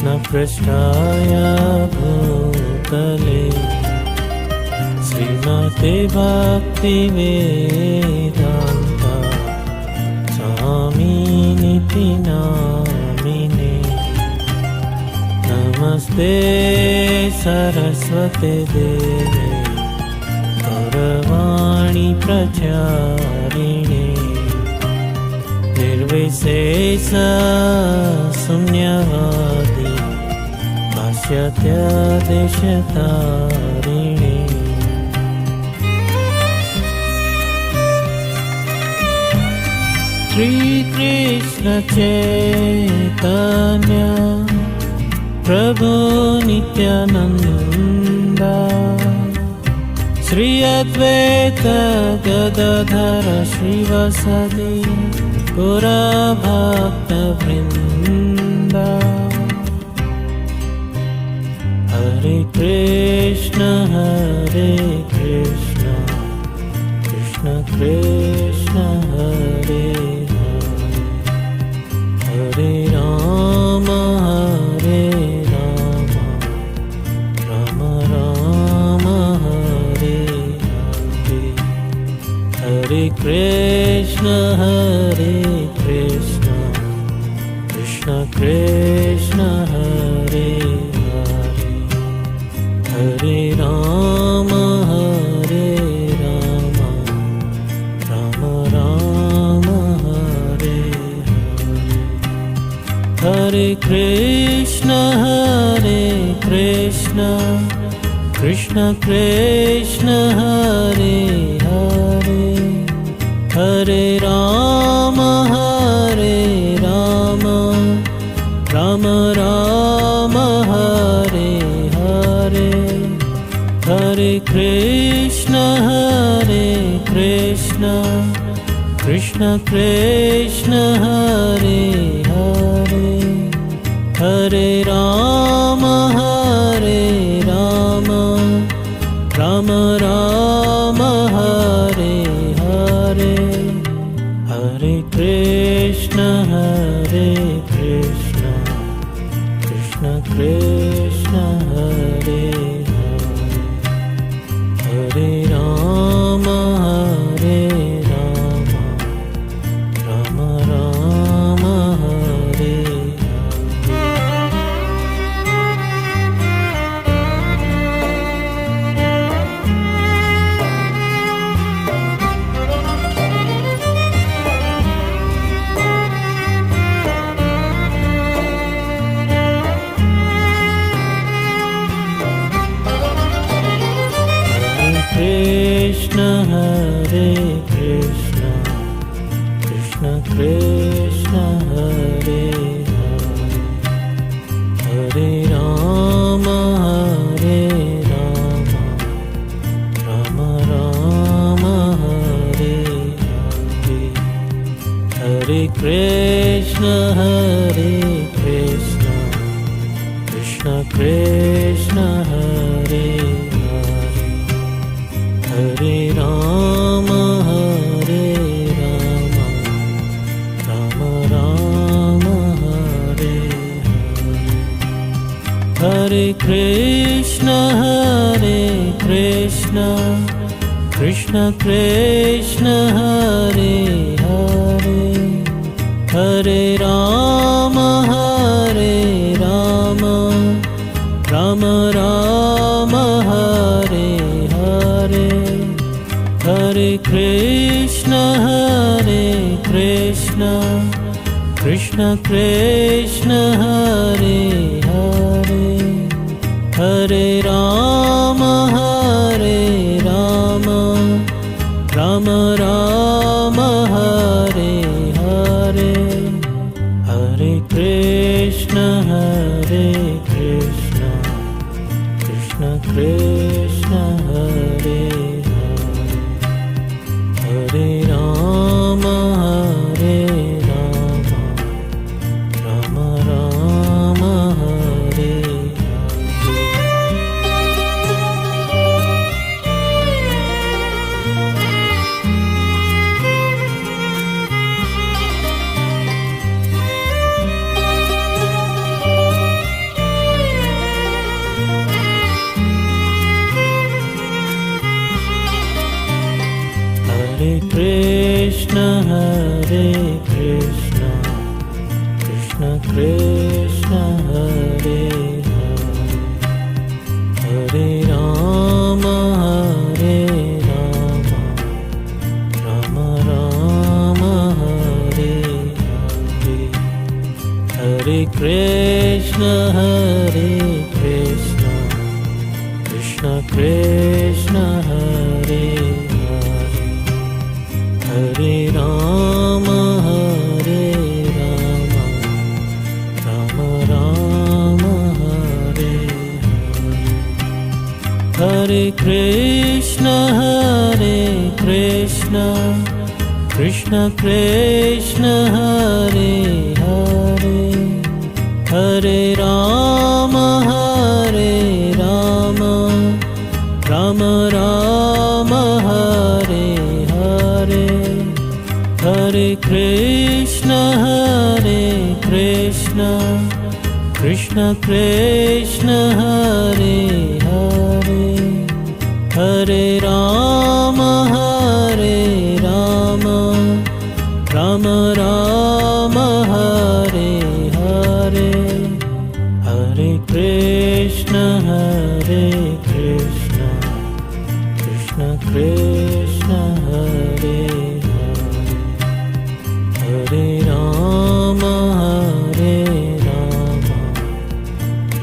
कृष्णपृष्ठाय भूतले श्रीमते भक्तिवेदान्ता स्वामिनिति नामिने। नमस्ते सरस्वते देवे गौरवाणी प्रचारिणे निर्विशेष शून्यवादी पाश्चात्यदेशतारिणे। श्री कृष्ण चैतन्य प्रभु नित्यानंद श्री अद्वैत गदाधर श्रीवासदि गौर भक्तवृंद। हरे कृष्ण कृष्ण कृष्ण हरे हरे राम राम राम हरे हरे। हरे कृष्ण कृष्ण कृष्ण हरे हरे। हरे राम राम राम हरे हरे। हरे कृष्ण कृष्ण कृष्ण हरे हरे। हरे राम राम राम हरे हरे। हरे कृष्ण कृष्ण कृष्ण हरे हरे। हरे राम राम राम हरे हरे। हरे कृष्ण कृष्ण कृष्ण हरे हरे। हरे राम राम राम हरे कृष्ण कृष्ण कृष्ण हरे हरे। हरे राम राम राम हरे हरे। हरे कृष्ण कृष्ण कृष्ण हरे हरे। हरे राम राम राम हरे हरे। हरे कृष्ण कृष्ण कृष्ण हरे हरे। हरे राम राम राम हरे हरे। हरे कृष्ण कृष्ण कृष्ण हरे हरे। हरे राम राम राम हरे हरे। हरे कृष्ण कृष्ण कृष्ण हरे हरे। हरे Ram Ram Ram Hare Hare. Krishna Hare Hare Hare Rama Hare Rama Rama Rama Hare Hare Hare Krishna Krishna Krishna Hare Hare Hare Rama Hare Rama Rama Rama Hare Hare Hare Krishna Krishna Krishna Hare Hare Hare Rama Hare Rama Rama Rama Hare Hare Hare Krishna Krishna Krishna Hare Hare Hare Rama Hare Rama Rama Rama Hare Hare Hare Krishna Krishna Krishna Hare Hare Hare Rama Hare Rama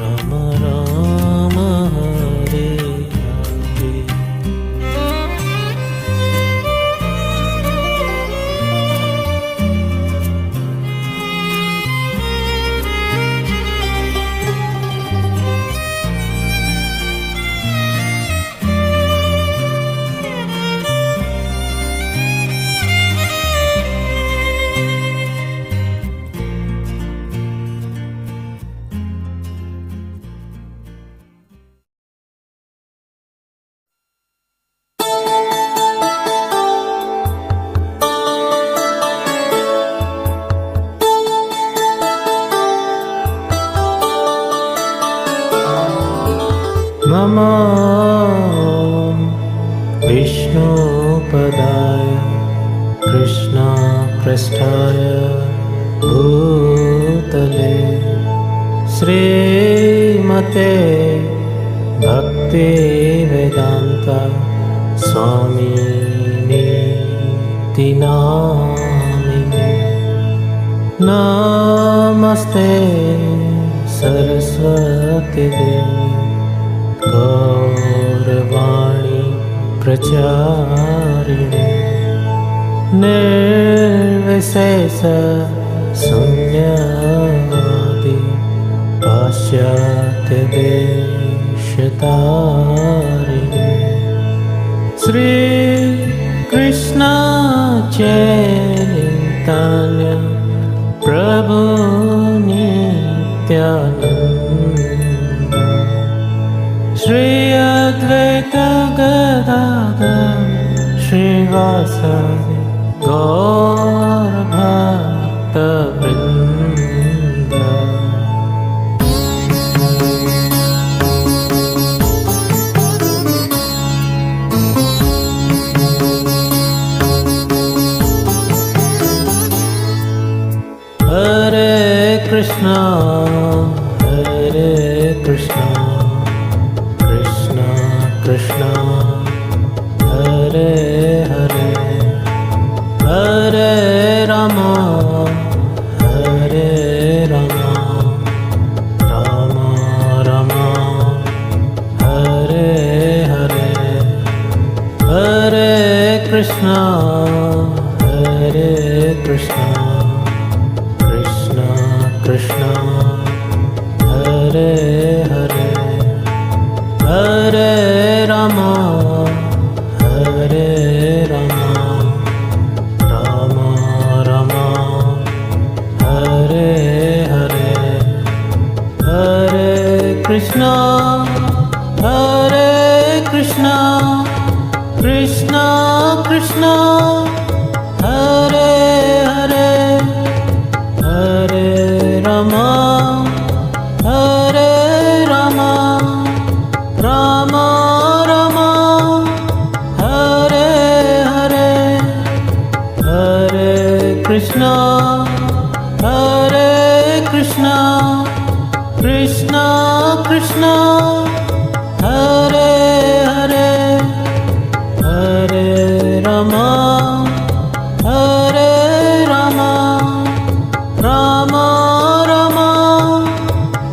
Rama Rama Hare Hare Namo Vishnupadaya Krishna Prasthaya Bhutale Srimate Bhakti Vedanta Swami Niti Namine Namaste Saraswati Devi Gaurvani Pracharine Nirvisesa Sunyadi Pasyatya Deshatarine Sri Krishna Chaitanya Prabhu Nityananda Shri Advaita Gadadhar Srivasadi Gaur Bhakta Vrinda Hare Krishna Krishna Hare Hare Hare Rama Hare Rama Rama Rama Hare Hare Hare Krishna Krishna Krishna Hare Hare Hare Rama Hare Rama Rama Rama Hare Hare Hare Krishna Krishna Krishna Hare Hare Hare Rama Hare Rama Rama Rama Hare Hare Hare Krishna Krishna Krishna Krishna Hare Hare Hare Rama Hare Rama Rama Rama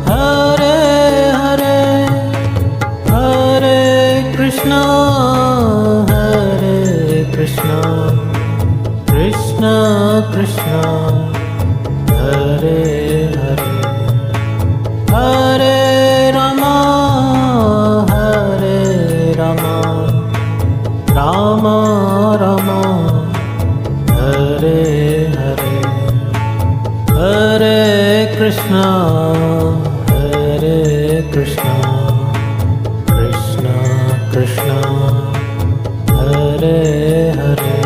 Hare Hare Hare Krishna Krishna Krishna Krishna Hare Hare Hare Rama Hare Rama Rama Rama Hare Hare Hare Krishna Krishna Krishna Hare Hare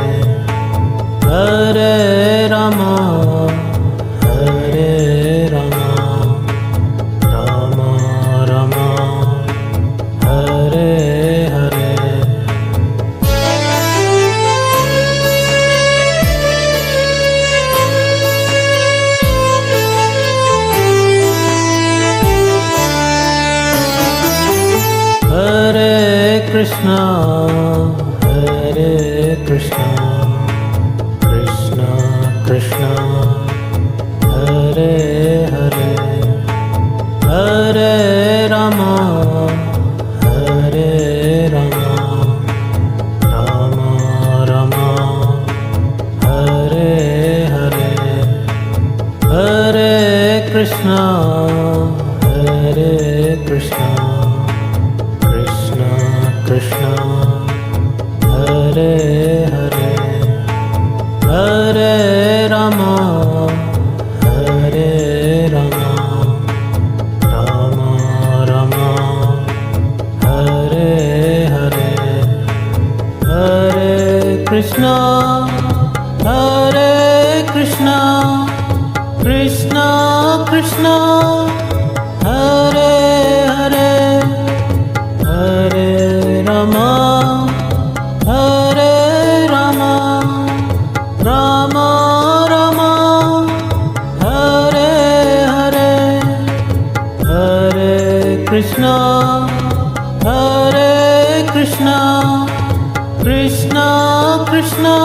Hare Rama Hare Rama Rama Rama Hare Hare Hare Krishna Krishna Krishna Krishna Hare Hare Hare Rama Hare Rama Rama Rama Hare Hare Hare Krishna Krishna Krishna Krishna Hare Hare Hare Rama Hare Rama Rama Rama Hare Hare Hare Krishna Krishna Krishna Hare Hare Hare Rama Hare Rama Rama Rama Hare Hare Hare Krishna Krishna Krishna